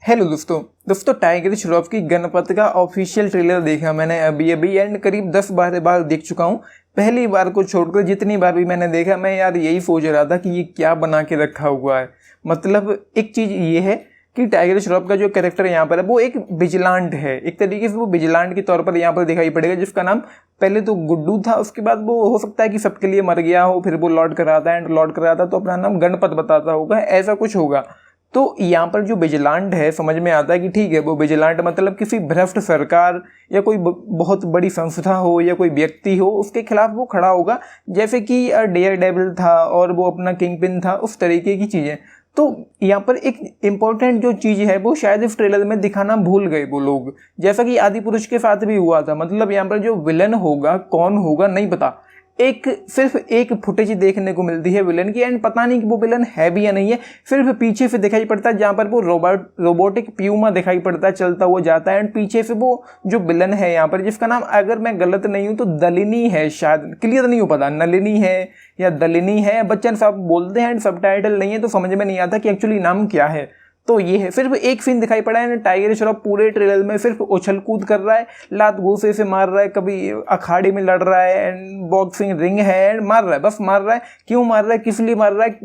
Hello दोस्तों tiger Shroff की गणपत का ऑफिशियल ट्रेलर देखा मैंने अभी एंड करीब 10-12 बार देख चुका हूँ। पहली बार को छोड़कर जितनी बार भी मैंने देखा मैं यार यही सोच रहा था कि ये क्या बना के रखा हुआ है। मतलब एक चीज़ ये है कि टाइगर श्रॉफ का जो कैरेक्टर यहाँ पर है वो एक विजिलेंट है, एक तरीके से वो विजिलेंट के तौर पर यहाँ पर दिखाई पड़ेगा, जिसका नाम पहले तो गुड्डू था, उसके बाद वो हो सकता है कि सबके लिए मर गया हो, फिर वो लौट कर आता है एंड लौट कर आता तो अपना नाम गणपत बताता होगा, ऐसा कुछ होगा। तो यहाँ पर जो विजिलेंट है समझ में आता है कि ठीक है वो विजिलेंट मतलब किसी भ्रष्ट सरकार या कोई बहुत बड़ी संस्था हो या कोई व्यक्ति हो उसके खिलाफ वो खड़ा होगा, जैसे कि डेयर डेविल था और वो अपना किंग पिन था, उस तरीके की चीज़ें। तो यहाँ पर एक इम्पॉर्टेंट जो चीज़ है वो शायद इस ट्रेलर में दिखाना भूल गए वो लोग, जैसा कि आदि पुरुष के साथ भी हुआ था। मतलब यहाँ पर जो विलन होगा कौन होगा नहीं पता, सिर्फ एक फुटेज देखने को मिलती है विलन की एंड पता नहीं कि वो विलन है भी या नहीं है, सिर्फ पीछे से दिखाई पड़ता है जहाँ पर वो रोबोटिक प्यूमा दिखाई पड़ता है चलता हुआ जाता है एंड पीछे से वो जो विलन है यहाँ पर, जिसका नाम अगर मैं गलत नहीं हूँ तो दलिनी है, शायद क्लियर नहीं हो पता नलिनी है या दलिनी है, बच्चन साहब बोलते हैं एंड सबटाइटल नहीं है तो समझ में नहीं आता कि एक्चुअली नाम क्या है। तो ये है, सिर्फ एक सीन दिखाई पड़ा है, टाइगर श्रॉफ पूरे ट्रेलर में सिर्फ उछल कूद कर रहा है, लात घूसे से मार रहा है, कभी अखाड़े में लड़ रहा है एंड बॉक्सिंग रिंग है एंड मार रहा है, बस मार रहा है। क्यों मार रहा है, किस लिए मार रहा है,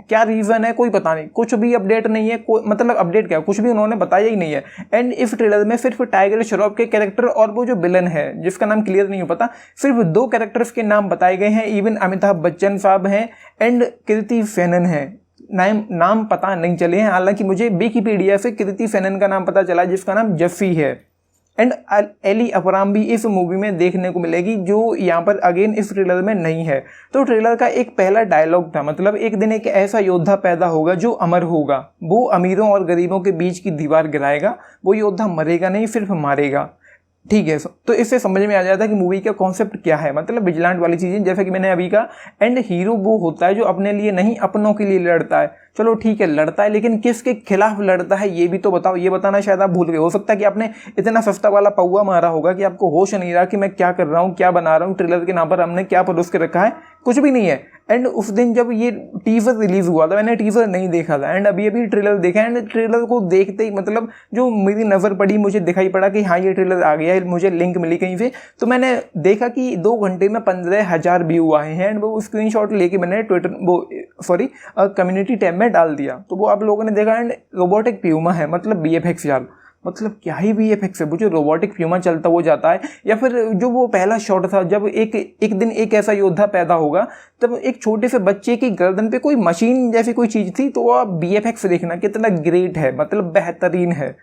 क्या रीज़न है, कोई पता नहीं, कुछ भी अपडेट नहीं है, मतलब अपडेट क्या कुछ भी उन्होंने बताया ही नहीं है। एंड इस ट्रेलर में सिर्फ टाइगर श्रॉफ के कैरेक्टर और वो जो विलन है जिसका नाम क्लियर नहीं हो पता, सिर्फ 2 कैरेक्टर्स के नाम बताए गए हैं। इवन अमिताभ बच्चन साहब हैं एंड कृति सेनन है, नाम पता नहीं चले हैं, हालांकि मुझे विकिपीडिया से कृति सेनन का नाम पता चला जिसका नाम जफ्फी है। एंड एली अपराम भी इस मूवी में देखने को मिलेगी जो यहाँ पर अगेन इस ट्रेलर में नहीं है। तो ट्रेलर का एक पहला डायलॉग था, मतलब एक दिन एक ऐसा योद्धा पैदा होगा जो अमर होगा, वो अमीरों और गरीबों के बीच की दीवार गिराएगा, वो योद्धा मरेगा नहीं सिर्फ मारेगा। ठीक है, तो इससे समझ में आ जाता है कि मूवी का कॉन्सेप्ट क्या है, मतलब विजिलेंट वाली चीज़ें जैसा कि मैंने अभी कहा। एंड हीरो वो होता है जो अपने लिए नहीं अपनों के लिए लड़ता है। चलो ठीक है लड़ता है, लेकिन किसके खिलाफ लड़ता है ये भी तो बताओ, ये बताना शायद आप भूल गए। हो सकता है कि आपने इतना सस्ता वाला पौवा मारा होगा कि आपको होश नहीं रहा कि मैं क्या कर रहा हूँ, क्या बना रहा हूँ, ट्रेलर के नाम पर हमने क्या परोस के रखा है, कुछ भी नहीं है। एंड उस दिन जब ये टीजर रिलीज हुआ था मैंने टीजर नहीं देखा था एंड अभी ट्रेलर देखा एंड ट्रेलर को देखते ही मतलब जो मेरी नज़र पड़ी, मुझे दिखाई पड़ा कि हाँ ये ट्रेलर आ गया है, मुझे लिंक मिली कहीं से, तो मैंने देखा कि 2 घंटे में 15,000 व्यू आए हैं एंड वो स्क्रीनशॉट लेके मैंने कम्युनिटी टैब में डाल दिया। तो वो आप लोगों ने देखा एंड रोबोटिक प्यूमा है, मतलब VFX यार, मतलब क्या ही VFX है, वो जो रोबोटिक प्यूमा चलता वो जाता है। या फिर जो वो पहला शॉट था जब एक दिन एक ऐसा योद्धा पैदा होगा, तब एक छोटे से बच्चे की गर्दन पे कोई मशीन जैसी कोई चीज़ थी, तो वो VFX देखना कितना ग्रेट है, मतलब बेहतरीन है,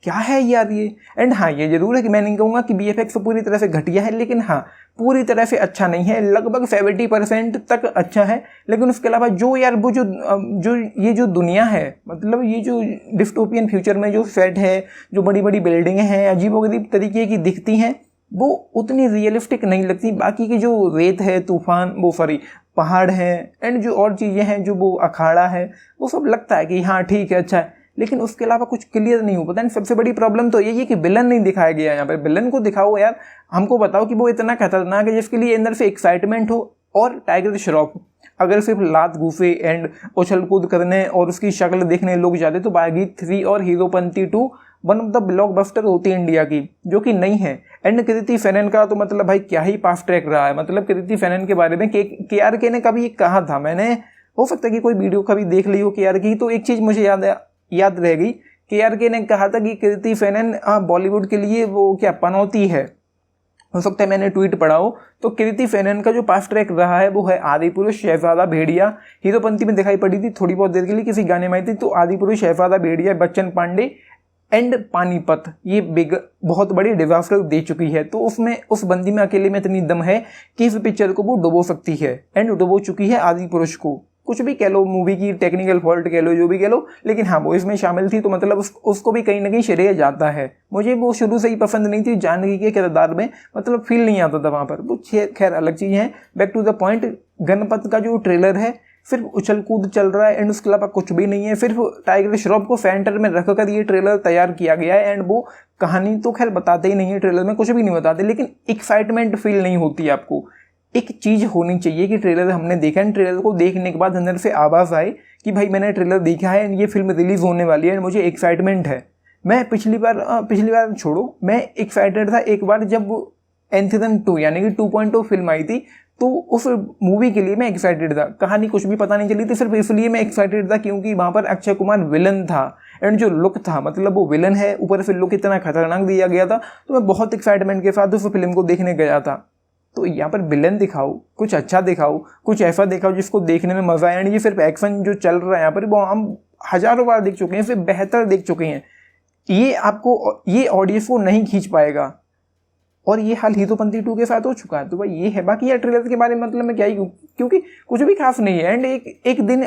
क्या है यार ये। एंड हाँ ये जरूर है कि मैं नहीं कहूँगा कि VFX पूरी तरह से घटिया है, लेकिन हाँ पूरी तरह से अच्छा नहीं है, लगभग 70% तक अच्छा है। लेकिन उसके अलावा जो यार वो जो ये जो दुनिया है, मतलब ये जो डिस्टोपियन फ्यूचर में जो सेट है, जो बड़ी बड़ी बिल्डिंगें हैं अजीबोगरीब तरीके की दिखती हैं, वो उतनी रियलिस्टिक नहीं लगती। बाकी की जो रेत है, तूफान, वो सॉरी पहाड़ है एंड जो और चीज़ें हैं, जो वो अखाड़ा है, वो सब लगता है कि हाँ ठीक है अच्छा है, लेकिन उसके अलावा कुछ क्लियर नहीं हो पाता। एंड सबसे बड़ी प्रॉब्लम तो यही है कि विलन नहीं दिखाया गया। यहाँ पर विलन को दिखाओ यार, हमको बताओ कि वो इतना खतरनाक है जिसके लिए अंदर से एक्साइटमेंट हो। और टाइगर श्रॉफ अगर सिर्फ लात घूसे एंड उछल कूद करने और उसकी शक्ल देखने लोग जाते तो बागी 3 और Heropanti 2 one of the blockbuster होती है इंडिया की, जो कि नहीं है। एंड कृति सेनन का तो मतलब भाई क्या ही पास ट्रैक रहा है। मतलब कृति सेनन के बारे में KRK ने कभी कहा था, मैंने हो सकता है कि कोई वीडियो कभी देख ली हो KRK, तो एक चीज़ मुझे याद रह गई। KRK ने कहा था कि कृति सेनन बॉलीवुड के लिए वो क्या पनौती है, हो सकता है मैंने ट्वीट पढ़ा हो। तो कृति सेनन का जो पास ट्रैक रहा है वो है आदि पुरुष, शहजादा भेड़िया, हीरोपंती में दिखाई पड़ी थी थोड़ी बहुत देर के लिए किसी गाने में आई थी, तो आदि पुरुष, शहजादा भेड़िया, बच्चन पांडे एंड पानीपत, ये बहुत बड़ी डिजास्टर दे चुकी है। तो उसमें उस बंदी में अकेले में इतनी दम है कि इस पिक्चर को वो डुबो सकती है एंड डुबो चुकी है आदि पुरुष को। कुछ भी कह लो, मूवी की टेक्निकल फॉल्ट कह लो, जो भी कह लो, लेकिन हाँ वो इसमें शामिल थी, तो मतलब उसको भी कहीं ना कहीं श्रेय जाता है। मुझे वो शुरू से ही पसंद नहीं थी, जानवी के किरदार में मतलब फील नहीं आता था वहाँ पर, वो खैर अलग चीज़ है। Back to the point, Ganapath का जो ट्रेलर है सिर्फ उछल कूद चल रहा है एंड उसके अलावा कुछ भी नहीं है। सिर्फ टाइगर श्रॉफ को सेंटर में रखकर ये ट्रेलर तैयार किया गया है एंड वो कहानी तो खैर बताते ही नहीं है, ट्रेलर में कुछ भी नहीं बताते, लेकिन एक्साइटमेंट फील नहीं होती आपको। एक चीज़ होनी चाहिए कि ट्रेलर हमने देखा है, ट्रेलर को देखने के बाद अंदर से आवाज़ आए कि भाई मैंने ट्रेलर देखा है, ये फिल्म रिलीज़ होने वाली है, मुझे एक्साइटमेंट है। मैं पिछली बार छोड़ो, मैं एक्साइटेड था एक बार जब एंथेथन 2 यानी कि 2.0 फिल्म आई थी, तो उस मूवी के लिए मैं एक्साइटेड था। कहानी कुछ भी पता नहीं चली थी, सिर्फ इसलिए मैं एक्साइटेड था क्योंकि वहाँ पर अक्षय कुमार विलन था एंड जो लुक था, मतलब वो विलन है, ऊपर से लुक इतना खतरनाक दिया गया था, तो मैं बहुत एक्साइटमेंट के साथ उस फिल्म को देखने गया था। तो यहाँ पर विलन दिखाओ, कुछ अच्छा दिखाओ, कुछ ऐसा दिखाओ जिसको देखने में मजा आए। एंड ये सिर्फ एक्शन जो चल रहा है यहाँ पर, वो हम हजारों बार देख चुके हैं, फिर बेहतर देख चुके हैं। ये ऑडियंस को नहीं खींच पाएगा, और ये हाल हीरोपंती 2 के साथ हो चुका है। तो भाई ये है। बाकी यार ट्रेलर के बारे में मतलब मैं क्या ही, क्योंकि कुछ भी खास नहीं है। एंड एक दिन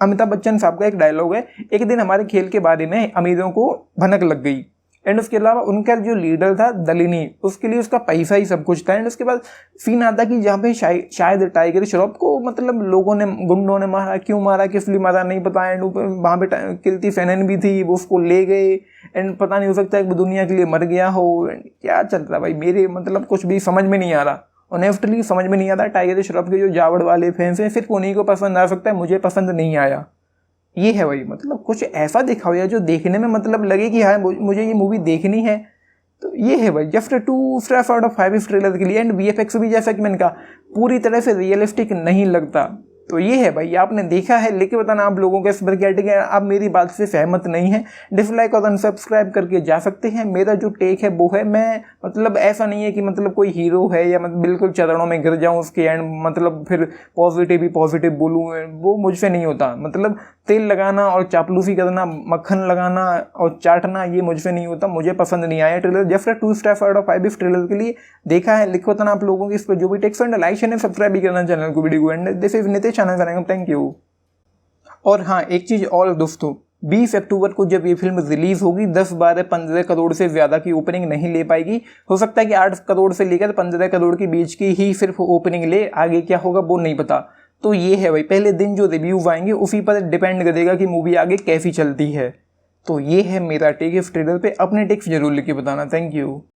अमिताभ बच्चन साहब का एक डायलॉग है, एक दिन हमारे खेल के बारे में अमीरों को भनक लग गई। एंड उसके अलावा उनका जो लीडर था दलिनी, उसके लिए उसका पैसा ही सब कुछ था। एंड उसके बाद सीन आता कि जहाँ पे शायद टाइगर श्रॉफ को मतलब लोगों ने, गुंडों ने मारा, क्यों मारा, किस लिए मारा नहीं पता। एंड वहाँ पे किल्ती फैनन भी थी, वो उसको ले गए। एंड पता नहीं, हो सकता है कि दुनिया के लिए मर गया हो। क्या चल रहा भाई, मेरे मतलब कुछ भी समझ में नहीं आ रहा, ऑनेस्टली समझ में नहीं आता। टाइगर श्रॉफ के जो जावड़ वाले फैंस हैं सिर्फ उन्हीं को पसंद आ सकता है, मुझे पसंद नहीं आया। ये है भाई, मतलब कुछ ऐसा दिखाओ यार जो देखने में मतलब लगे कि हाँ मुझे ये मूवी देखनी है। तो ये है भाई, जस्ट 2 स्टार आउट ऑफ 5 इस ट्रेलर के लिए। एंड VFX भी जैसा कि मैंने कहा पूरी तरह से रियलिस्टिक नहीं लगता। तो ये है भाई, आपने देखा है, लेके बताना आप लोगों के इस पर क्या टेक है। आप मेरी बात से सहमत नहीं है, डिसलाइक और अनसब्सक्राइब करके जा सकते हैं। मेरा जो टेक है वो है, मैं मतलब ऐसा नहीं है कि मतलब कोई हीरो है या मतलब बिल्कुल चरणों में गिर जाऊं उसके एंड मतलब फिर पॉजिटिव ही पॉजिटिव बोलूँ, वो मुझसे नहीं होता। मतलब तेल लगाना और चापलूसी करना, मक्खन लगाना और चाटना, ये मुझसे नहीं होता, मुझे पसंद नहीं आया trailer. Just 2 star out of 5 इस ट्रेलर के लिए। देखा है, लिखो बताना आप लोगों की इस पर जो भी text and like share subscribe भी करना चैनल को, वीडियो को। And this is Nitesh channel, thank you. और हाँ, एक चीज़ और दोस्तों, 20 अक्टूबर को जब ये फिल्म रिलीज होगी 10, 12, 15 करोड़ से ज़्यादा की ओपनिंग नहीं ले पाएगी। हो सकता है कि 8 करोड़ से लेकर 15 करोड़ के बीच की ही सिर्फ ओपनिंग ले, आगे क्या होगा वो नहीं पता। तो ये है भाई, पहले दिन जो रिव्यूज आएंगे उसी पर डिपेंड करेगा कि मूवी आगे कैसी चलती है। तो ये है मेरा टेक इस ट्रेलर पे। अपने टेक्स जरूर लिख के बताना। Thank you.